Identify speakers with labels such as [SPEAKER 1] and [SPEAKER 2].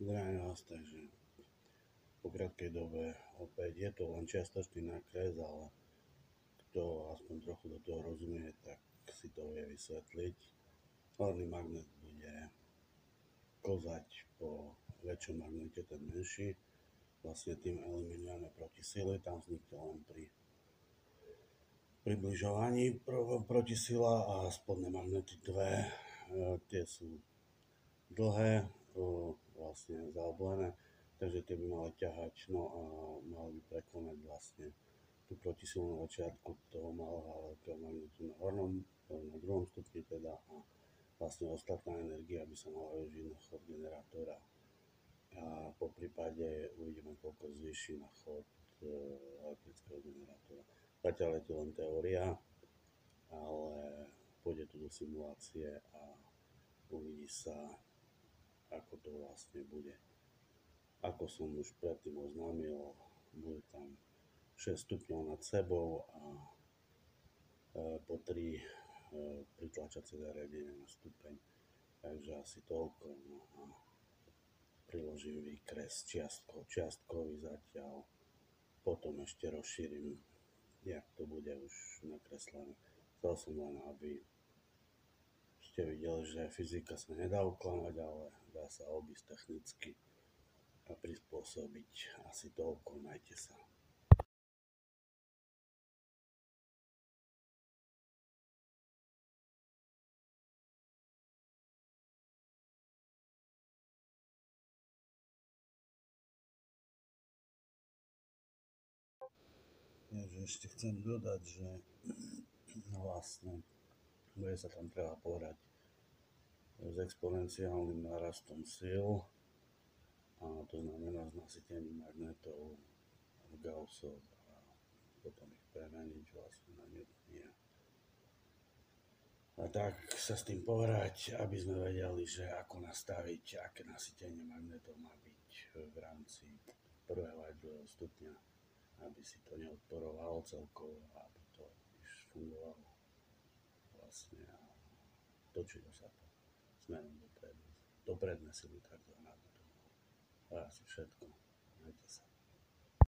[SPEAKER 1] Zdravím vás, takže po krátkej dobe opäť je to len čiastočný nákres, ale kto aspoň trochu do toho rozumie, tak si to vie vysvetliť. Hlavný magnet bude kozať po väčšom magnete ten menší. Vlastne tým eliminujeme protisily, tam vznikne len pri približovaní protisila a spodné magnety dve, tie sú dlhé, vlastne zaoblené, takže tie by mali ťahať, no a mali by prekonať vlastne tú protisilu na začiatku toho malého a veľkého magnetu na druhom stupni teda, a vlastne ostatná energia by sa mala využiť na chod generátora a po prípade uvidíme, koľko zvýši na chod elektrického generátora. Zatiaľ je to len teória, ale pôjde to do simulácie a uvidí sa, ako to vlastne bude. Ako som už predtým oznámil, bude tam 6 stupňov nad sebou a po 3 pritlačacie zariadenia na stupeň. Takže asi toľko. No a priložím výkres čiastkový zatiaľ. Potom ešte rozšírim, jak to bude už nakreslené. Chcel som len, aby ste videli, že fyzika sa nedá uklamať, ale dá sa obísť technicky a prispôsobiť. Asi toľko, majte sa. Takže ešte chcem dodať, že vlastne bude sa tam treba pohrať s exponenciálnym narastom síl, a to znamená s nasytením magnetov v Gaussov a potom ich premeniť vlastne na Newtonia. A tak sa s tým pohrať, aby sme vedeli, že ako nastaviť, aké nasytenie magnetov má byť v rámci prvého aj druhého stupňa, aby si to neodporovalo celkovo a aby to už fungovalo vlastne a točilo sa to smerom dopredu. Dopredné sily takzvané. To je asi všetko. Majte sa.